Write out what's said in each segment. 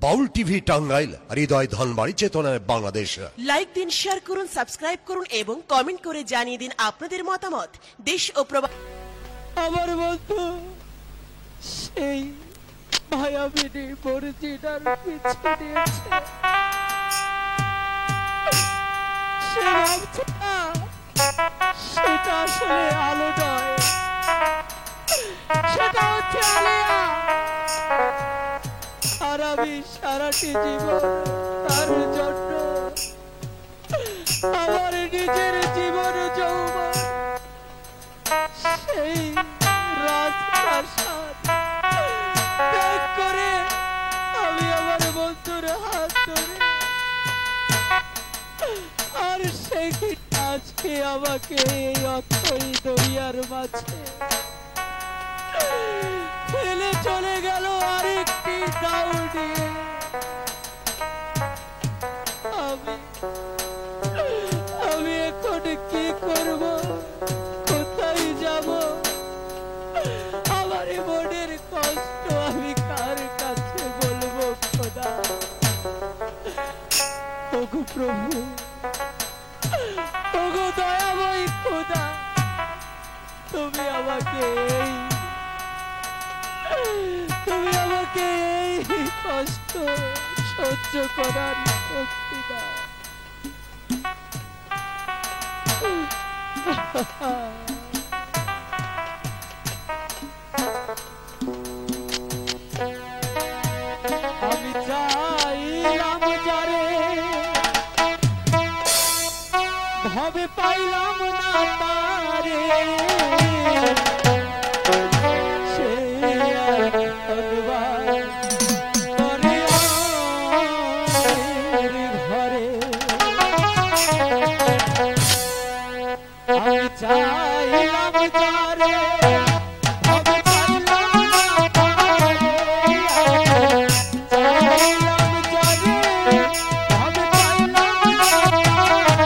বাউল TV Tangail, হৃদয় ধনবাড়ি, চেতনায় Bangladesh. Like দিন, share করুন, সাবস্ক্রাইব করুন এবং কমেন্ট করে জানিয়ে দিন আপনাদের মতামত। দেশ ও প্রবাস আমার বন্ধু সেই মায়াবিনী মর্জিনার পিছু নিয়েছে। সে ভাবছে না সেটা আসলে আলো নয়, সেটা হচ্ছে আলিয়া। আর আমি সারাটি জীবন তার জন্য আমার নিজের জীবন যৌবন সেই রাজপ্রাসাদ ত্যাগ করে আমি আমার বন্ধুর হাত ধরে, আর সেই আজকে আমাকে এই অথই দরিয়ার মাঝে ফেলে চলে গেল আরেকটি দাও নিয়ে। আমি এখন কি করব, কোথায় যাব? আমার মনের কষ্ট আমি কার কাছে বলবো খোদা? ওগো প্রভু, ওগো দয়াময় খোদা, তুমি আমাকে এই কষ্ট সহ্য করার শক্তি দাও। আমি চাইলাম যারে ভাবে পাইলাম না তারে, সে অনুবাদ করে ঘরে। আমি চাইলাম যারে ভাবে পাইলাম না তারে, চাইলাম যারে ভাবে পাইলাম না তারে।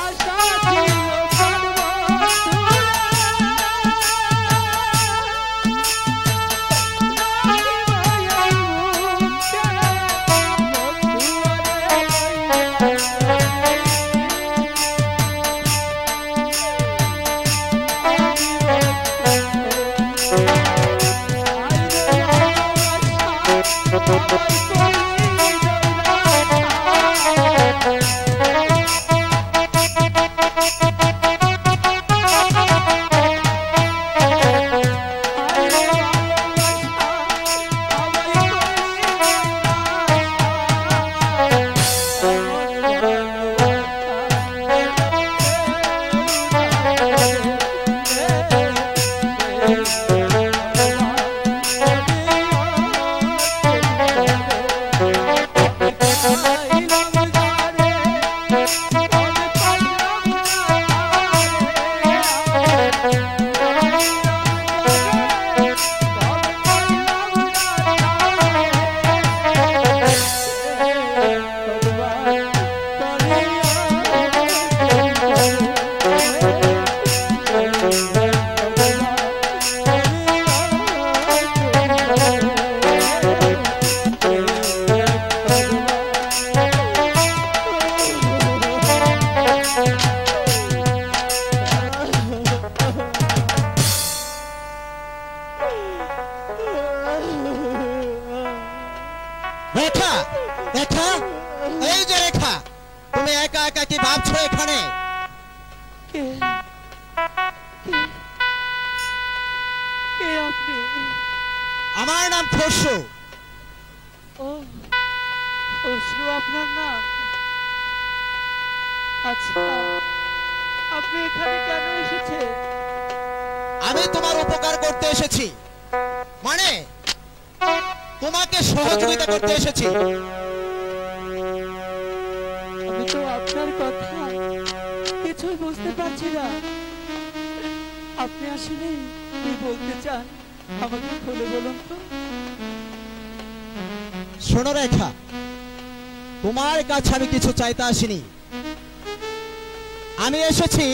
আশা ছিল প্রাণবন্ধুরে, নাহি মায়ার মুখে বন্ধুরে রেখা, রেখা, এই যে রেখা, তুমি একা একা কি ভাবছো এখানে? কে কে আপনি? আমার নাম খসরু। ও খসরু আপনার নাম? আচ্ছা, আপনি এখানে কেন এসেছেন? আমি তোমার উপকার করতে এসেছি, মানে তোমাকে সহযোগিতা করতে এসেছি। আমি তো আপনার কথা কিছুই বুঝতে পারছি না। আপনি আসলে কি বলতে চান আমাকে খুলে বলুন তো। শোনো রেখা, তোমার কাছে আমি কিছু চাইতে আসিনি। আমি এসেছি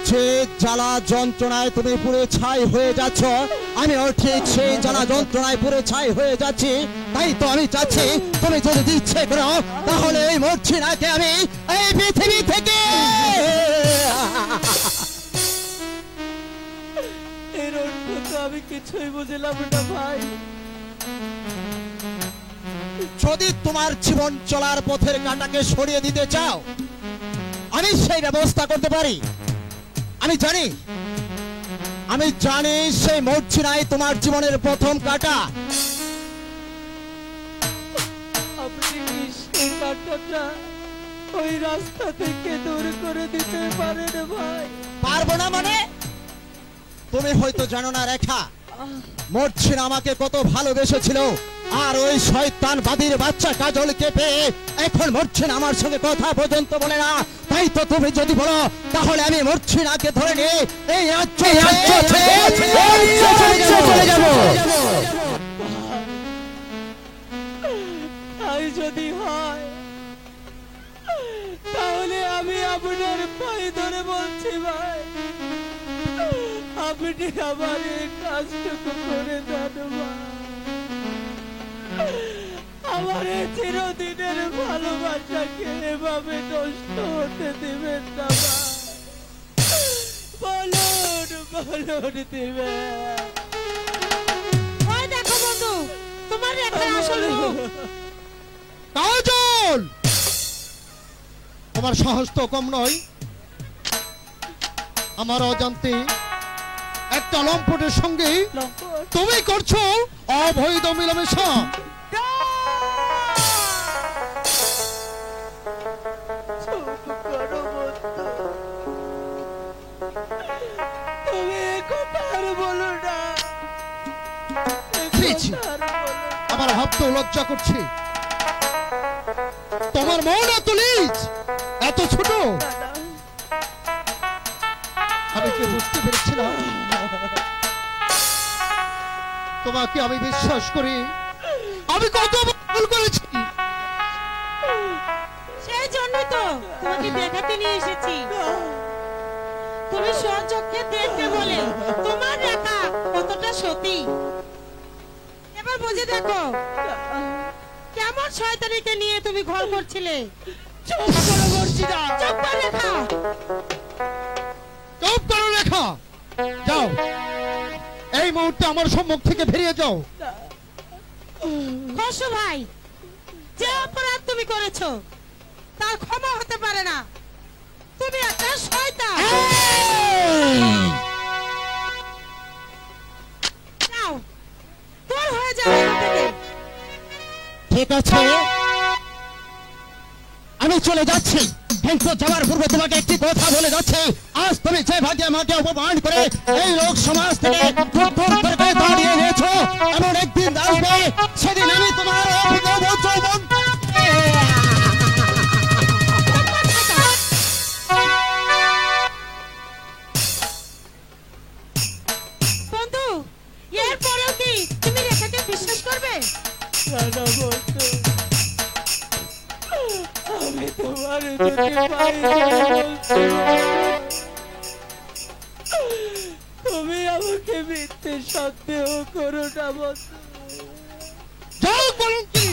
যে জ্বালা যন্ত্রণায় তুমি পুরো ছাই হয়ে যাচ্ছ, আমিও ঠিক সেই জ্বালা যন্ত্রণায় পুরো ছাই হয়ে যাচ্ছি। তাই তো আমি চাচ্ছি তুমি যদি ইচ্ছে করো তাহলে এই মর্জিনাকে আমি এই পৃথিবী থেকে এর অর্থ তো আমি কিছুই বুঝলাম না ভাই। যদি তোমার জীবন চলার পথের কাঁটাকে সরিয়ে দিতে চাও, আমি সেই ব্যবস্থা করতে পারি। আমি জানি সেই মর্জিনাই তোমার জীবনের প্রথম কাঁটা। আপনি সেই কাঁটাটা ওই রাস্তা থেকে দূর করে দিতে পারেন ভাই? পারবো না মানে? তুমি হয়তো জানো না রেখা, মর্জিনা আমাকে কত ভালোবেসেছিল, আর ওই শয়তানবাদীর বাচ্চা কাজলকে পেয়ে এখন মর্জিনা আমার সঙ্গে কথা পর্যন্ত বলে না। তাই তো তুমি যদি বলো তাহলে আমি মর্জিনাকে ধরে নিয়ে এই রাজ্য চলে যাব। তাই যদি হয় তাহলে আমি আপনার পায়ে ধরে বলছি ভাই, আপনি আমার এই কাজটুকু করে দেন ভাই। আমার এই চিরদিনের ভালোবাসাকে এভাবে নষ্ট হতে দিবেন না ভাই। বলুন দিবেন। ওই দেখো বন্ধু, তোমার একটা আসল রূপ। কাজল, তোমার সাহস তো কম নয়। আমার অজান্তে একটা লম্পটের সঙ্গে লম্পট? তুমি করছো অবৈধ মিলামেশা। চুপ করো বন্ধু, তুমি এ কথা আর বলো না। এ ছি, কথা আর বলো না। আমার ভাবতে লজ্জা করছে। তোমার মন এত নীচ, এত ছোট, দাদা, আমি কি বুঝতে পেরেছিলাম? তোমাকে আমি বিশ্বাস করি, আমি কত ভুল করেছি। সেই জন্যই তো তোমাকে দেখাতে নিয়ে এসেছি। তুমি স্বচক্ষে দেখতে বলে তোমার রেখা কতটা সতী। এবার বুঝে দেখো কেমন শয়তানিকে নিয়ে তুমি ঘর করছিলে। চুপ করো মর্জিনা। চুপ করে রেখা। চুপ করো রেখা, যাও এই মুহূর্তে আমার সম্মুখ থেকে বেরিয়ে যাও। খসরু ভাই, যে অপরাধ তুমি করেছো তার ক্ষমা হতে পারে না। তুমি একটা শয়তান। যাও, দূর হয়ে যাও এখান থেকে। ঠিক আছে, আমি চলে যাচ্ছি, কিন্তু যাওয়ার পূর্বে তোমাকে একটি কথা বলে যাচ্ছে। আজ তুমি যে ভাগে আমাকে অপমান করে এই লোক সমাজ থেকে দূর দূর করে দাঁড়িয়ে নিয়েছো, এমন একদিন আসবে সেদিন আমি তোমার অভিনব যৌবন বন্ধু, এরপরেও কি তুমি রেখাকে বিশ্বাস করবে? না না বন্ধু, আমি তোমার দুটি পায়ে বলছি, তুমি আমাকে মিথ্যে সন্দেহ করো না বন্ধু। যাও কলঙ্কি।